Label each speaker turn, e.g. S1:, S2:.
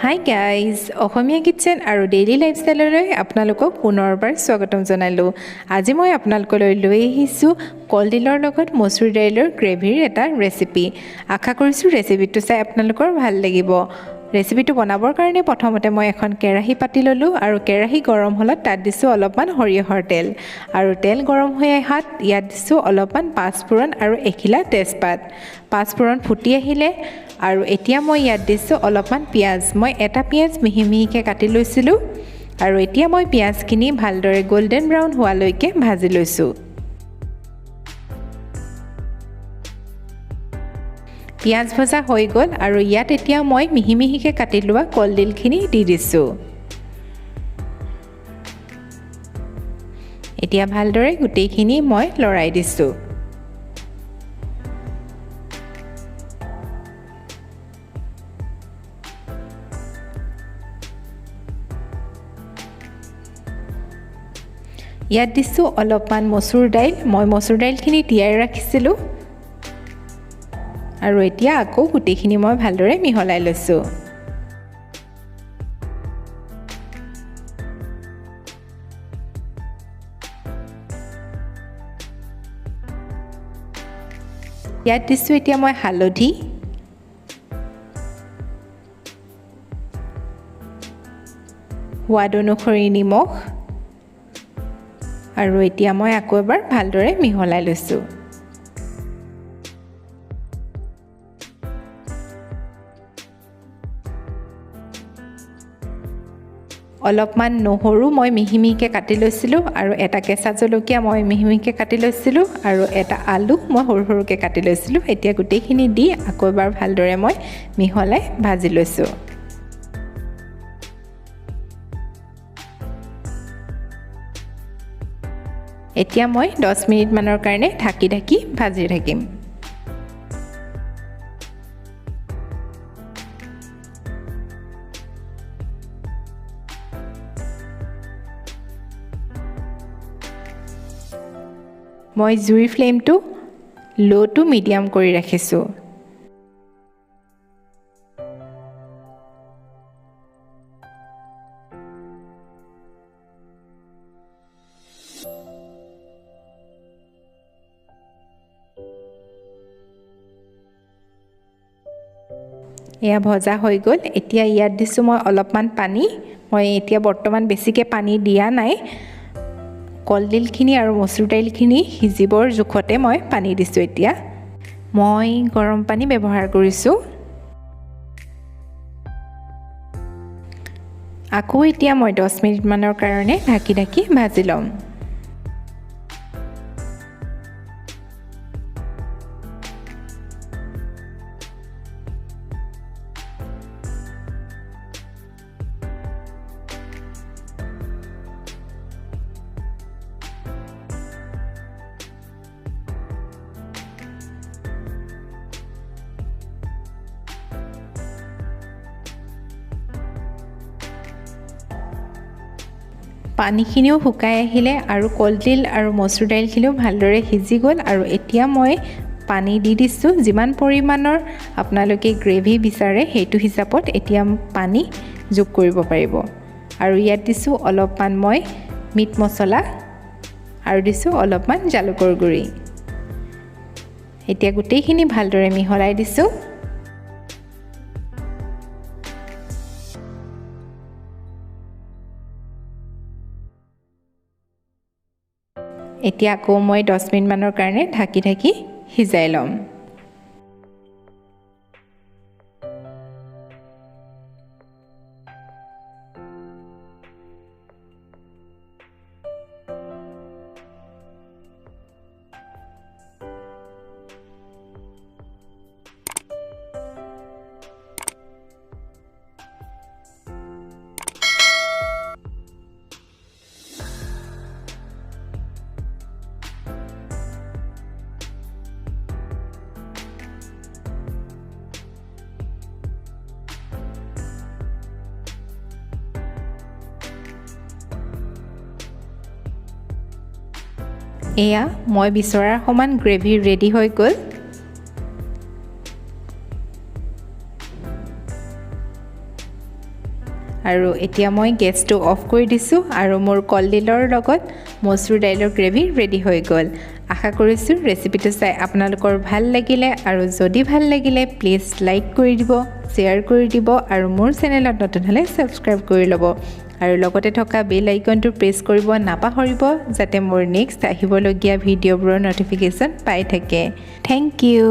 S1: Hi guys, অসমীয়া kitchen আৰু daily লাইফষ্টাইললৈ আপোনালোকক পুনৰবাৰ স্বাগতম জনালোঁ। আজি মই আপোনালোকলৈ লৈ আহিছোঁ কলডিলৰ লগত মচুৰ দাইলৰ গ্ৰেভিৰ এটা ৰেচিপি। আশা কৰিছোঁ ৰেচিপিটো চাই আপোনালোকৰ ভাল লাগিব। ৰেচিপিটো বনাবৰ কাৰণে প্ৰথমতে মই এখন কেৰাহী পাতি ল'লোঁ আৰু কেৰাহী গৰম হ'লত তাত দিছোঁ অলপমান সৰিয়হৰ তেল আৰু তেল গৰম হৈ অহাত ইয়াত দিছোঁ অলপমান পাঁচফোৰণ আৰু এখিলা তেজপাত। পাঁচফোৰণ ফুটি আহিলে আৰু এতিয়া মই ইয়াত দিছোঁ অলপমান পিঁয়াজ। মই এটা পিঁয়াজ মিহি মিহিকৈ কাটি লৈছিলোঁ আৰু এতিয়া মই পিঁয়াজখিনি ভালদৰে গল্ডেন ব্ৰাউন হোৱালৈকে ভাজি লৈছোঁ। পিঁয়াজ ভজা হৈ গ'ল আৰু ইয়াত এতিয়া মই মিহি মিহিকৈ কাটি লোৱা কলডিলখিনি দি দিছোঁ। এতিয়া ভালদৰে গোটেইখিনি মই লৰাই দিছোঁ। ইয়াত দিছোঁ অলপমান মচুৰ দাইল। মই মচুৰ দাইলখিনি তিয়াই ৰাখিছিলোঁ আৰু এতিয়া আকৌ গোটেইখিনি মই ভালদৰে মিহলাই লৈছোঁ। ইয়াত দিছোঁ এতিয়া মই হালধি, সোৱাদ অনুসৰি নিমখ আৰু এতিয়া মই আকৌ এবাৰ ভালদৰে মিহলাই লৈছোঁ। অলপমান নহৰু মই মিহি মিহিকৈ কাটি লৈছিলোঁ আৰু এটা কেঁচা জলকীয়া মই মিহি মিহিকৈ কাটি লৈছিলোঁ আৰু এটা আলু মই সৰু সৰুকৈ কাটি লৈছিলোঁ। এতিয়া গোটেইখিনি দি আকৌ এবাৰ ভালদৰে মই মিহলাই ভাজি লৈছোঁ। এতিয়া মই 10 মিনিটমানৰ কাৰণে ঢাকি ভাজি থাকিম। মই জুইৰ ফ্লেমটো ল' টু মিডিয়াম কৰি ৰাখিছোঁ। এয়া ভজা হৈ গ'ল। এতিয়া ইয়াত দিছোঁ মই অলপমান পানী। মই এতিয়া বৰ্তমান বেছিকৈ পানী দিয়া নাই। কলডিলখিনি আৰু মচুৰ দাইলখিনি সিজিবৰ জোখতে মই পানী দিছোঁ। এতিয়া মই গৰম পানী ব্যৱহাৰ কৰিছোঁ। আকৌ এতিয়া মই 10 মিনিটমানৰ কাৰণে ঢাকি ভাজি ল'ম। পানীখিনিও শুকাই আহিলে আৰু কলডিল আৰু মচুৰ দাইলখিনিও ভালদৰে সিজি গ'ল আৰু এতিয়া মই পানী দি দিছোঁ। যিমান পৰিমাণৰ আপোনালোকে গ্ৰেভি বিচাৰে সেইটো হিচাপত এতিয়া পানী যোগ কৰিব পাৰিব। আৰু ইয়াত দিছোঁ অলপমান মই মিট মছলা আৰু দিছোঁ অলপমান জালুকৰ গুড়ি। এতিয়া গোটেইখিনি ভালদৰে মিহলাই দিছোঁ। এতিয়া আকৌ মই 10 মিনিটমানৰ কাৰণে ঢাকি সিজাই ল'ম। এয়া মই বিচৰাৰ সমান গ্ৰেভি ৰেডি হৈ গ'ল। আৰু এতিয়া মই গেছটো অফ কৰি দিছোঁ আৰু মোৰ কলডিলৰ লগত মচুৰ দাইলৰ গ্ৰেভি ৰেডি হৈ গ'ল আশা কৰিছোঁ ৰেচিপিটো চাই আপোনালোকৰ ভাল লাগিলে আৰু যদি ভাল লাগিলে প্লিজ লাইক কৰি দিব শ্বেয়াৰ কৰি দিব আৰু মোৰ চেনেলত নতুন হ'লে ছাবস্ক্ৰাইব কৰি ল'ব আৰু লগতে থকা বেল আইকনটো প্ৰেছ কৰিব নাপাহৰিব যাতে মোৰ নেক্সট আহিবলগীয়া ভিডিঅ'বোৰৰ ন'টিফিকেশ্যন পাই থাকে থেংক ইউ